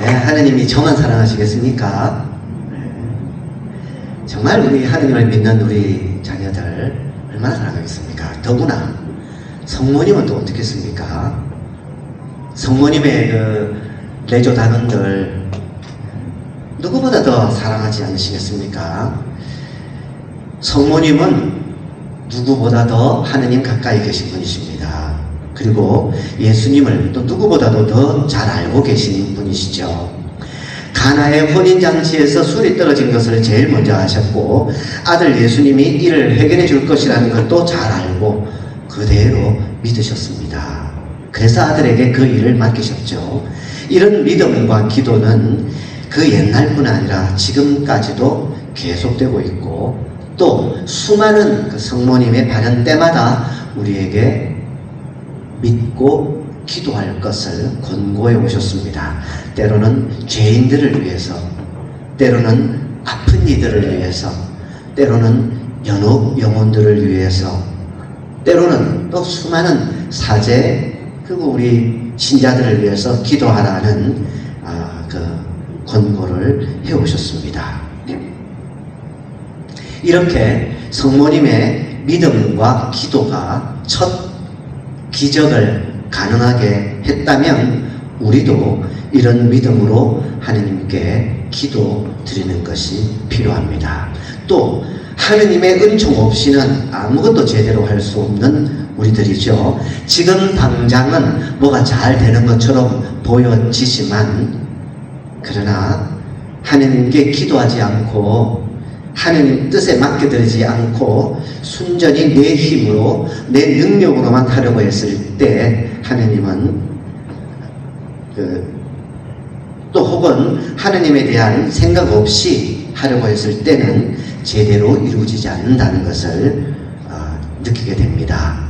네, 하느님이 저만 사랑하시겠습니까? 정말 우리 하느님을 믿는 우리 자녀들 얼마나 사랑하겠습니까? 더구나 성모님은 또 어떻겠습니까? 성모님의 그 내조 단원들 누구보다 더 사랑하지 않으시겠습니까? 성모님은 누구보다 더 하느님 가까이 계신 분이십니다. 그리고 예수님을 또 누구보다도 더 잘 알고 계신 분이시죠. 가나의 혼인잔치에서 술이 떨어진 것을 제일 먼저 하셨고, 아들 예수님이 이를 해결해 줄 것이라는 것도 잘 알고 그대로 믿으셨습니다. 그래서 아들에게 그 일을 맡기셨죠. 이런 믿음과 기도는 그 옛날뿐 아니라 지금까지도 계속되고 있고, 또 수많은 그 성모님의 발현 때마다 우리에게 믿고 기도할 것을 권고해 오셨습니다. 때로는 죄인들을 위해서, 때로는 아픈 이들을 위해서, 때로는 연옥 영혼들을 위해서, 때로는 또 수많은 사제 그리고 우리 신자들을 위해서 기도하라는 그 권고를 해 오셨습니다. 이렇게 성모님의 믿음과 기도가 첫 기적을 가능하게 했다면 우리도 이런 믿음으로 하느님께 기도 드리는 것이 필요합니다. 또 하느님의 은총 없이는 아무것도 제대로 할 수 없는 우리들이죠. 지금 당장은 뭐가 잘 되는 것처럼 보여지지만, 그러나 하느님께 기도하지 않고 하느님 뜻에 맡겨드리지 않고 순전히 내 힘으로 내 능력으로만 하려고 했을 때 하느님은 또 혹은 하느님에 대한 생각 없이 하려고 했을 때는 제대로 이루어지지 않는다는 것을 느끼게 됩니다.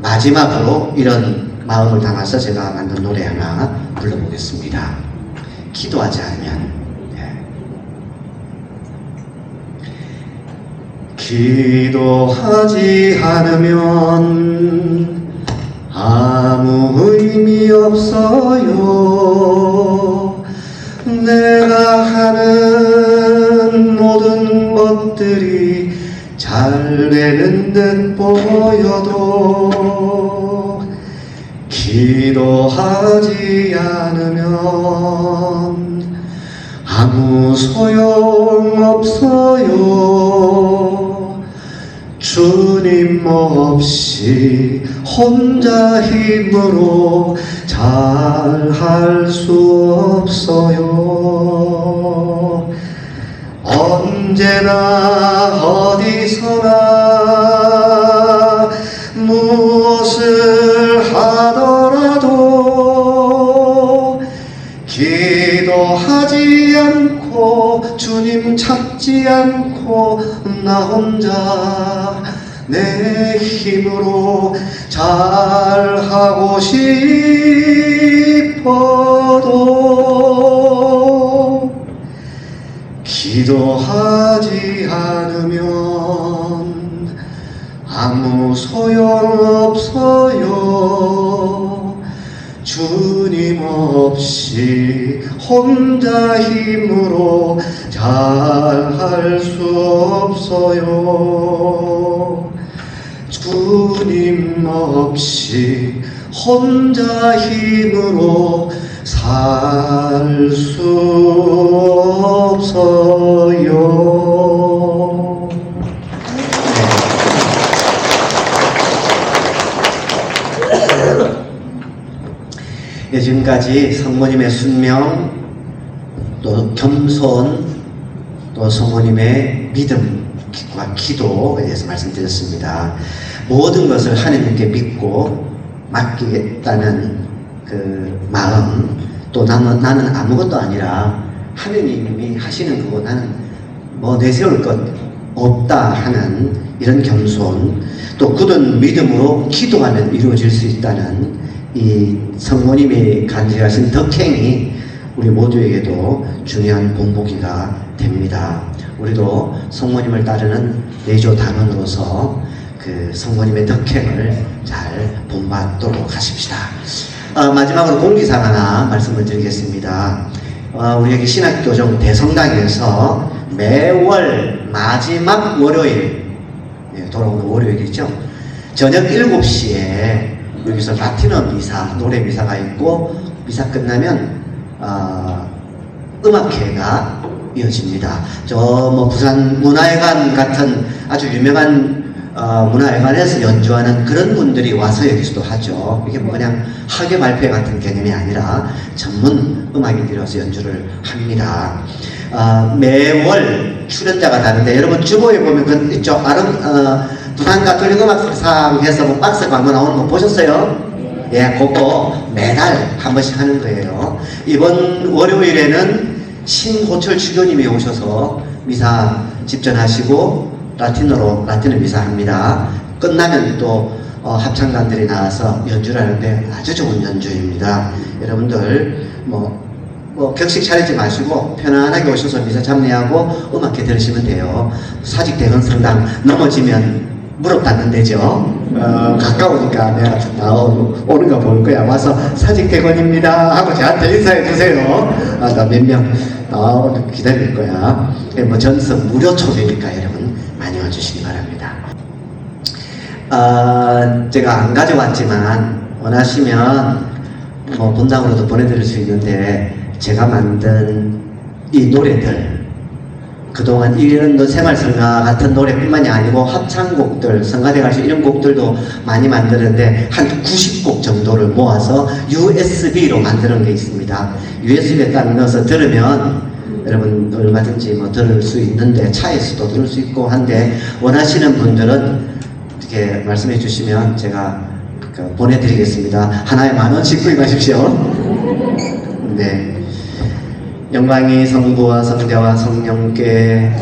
마지막으로 이런 마음을 담아서 제가 만든 노래 하나 불러보겠습니다. 기도하지 않으면. 기도하지 않으면 아무 의미 없어요. 내가 하는 모든 것들이 잘 되는 듯 보여도 기도하지 않으면 아무 소용 없어요. 주님 없이 혼자 힘으로 잘 할 수 없어요. 언제나 어디서나 무엇을 하더라도 기도하지 않고 주님 찾지 죽지 않고 나 혼자 내 힘으로 잘하고 싶어도 기도하지 않으면 아무 소용없어요. 주님 없이 혼자 힘으로 잘할 수 없어요. 주님 없이 혼자 힘으로 살 수 없어요. 네, 지금까지 성모님의 순명, 또 겸손, 또 성모님의 믿음과 기도에 대해서 말씀드렸습니다. 모든 것을 하나님께 믿고 맡기겠다는 그 마음, 또 나는 아무것도 아니라 하느님이 하시는 그거 나는 뭐 내세울 것 없다 하는 이런 겸손, 또 굳은 믿음으로 기도하면 이루어질 수 있다는 이 성모님이 간직하신 덕행이 우리 모두에게도 중요한 본보기가 됩니다. 우리도 성모님을 따르는 내조 단원으로서 그 성모님의 덕행을 잘 본받도록 하십시다. 마지막으로 공지사항 하나 말씀을 드리겠습니다. 우리 여기 신학교정 대성당에서 매월 마지막 월요일, 돌아오는 월요일이죠. 저녁 7시에 여기서 라틴어 미사, 노래 미사가 있고, 미사 끝나면 음악회가 이어집니다. 저 뭐 부산 문화회관 같은 아주 유명한 문화회관에서 연주하는 그런 분들이 와서 여기서도 하죠. 이게 뭐 그냥 학예 발표 같은 개념이 아니라 전문 음악인들이 와서 연주를 합니다. 매월 출연자가 다른데, 여러분 주보에 보면 그 있죠. 부산 가톨릭 음악상에서 뭐 박스 광고 나오는 거 보셨어요? 예, 그거 매달 한 번씩 하는 거예요. 이번 월요일에는 신호철 주교님이 오셔서 미사 집전하시고 라틴어 미사 합니다. 끝나면 또 합창단들이 나와서 연주를 하는데 아주 좋은 연주입니다. 여러분들 뭐 격식 차리지 마시고 편안하게 오셔서 미사 참여하고 음악회 들으시면 돼요. 사직대건 성당 넘어지면 무릎 닿는 데죠. 가까우니까 내가 오는 거 볼 거야. 와서 사직대건입니다 하고 저한테 인사해 주세요. 나 몇 명 나오는 기다릴 거야. 뭐 전석 무료 초대니까 여러분 많이 와주시기 바랍니다. 제가 안 가져왔지만 원하시면 뭐 본당으로도 보내드릴 수 있는데, 제가 만든 이 노래들, 그동안 이런 새말성가 같은 노래뿐만이 아니고 합창곡들, 성가대 가시 이런 곡들도 많이 만드는데 한 90곡 정도를 모아서 USB로 만드는 게 있습니다. USB에 딱 넣어서 들으면 여러분 얼마든지 뭐 들을 수 있는데, 차에서도 들을 수 있고 한데, 원하시는 분들은 이렇게 말씀해 주시면 제가 보내드리겠습니다. 하나에 10,000원씩 구입하십시오. 네. 영광이 성부와 성자와 성령께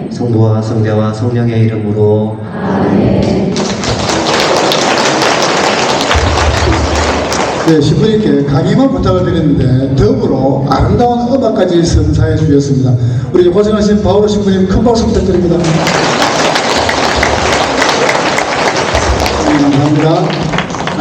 성부와 성자와 성령의 이름으로 아멘. 네, 신부님께 강의만 부탁을 드렸는데 더불어 아름다운 음악까지 선사해 주셨습니다. 우리 고생하신 바오로 신부님 큰 박수 부탁드립니다. 감사합니다.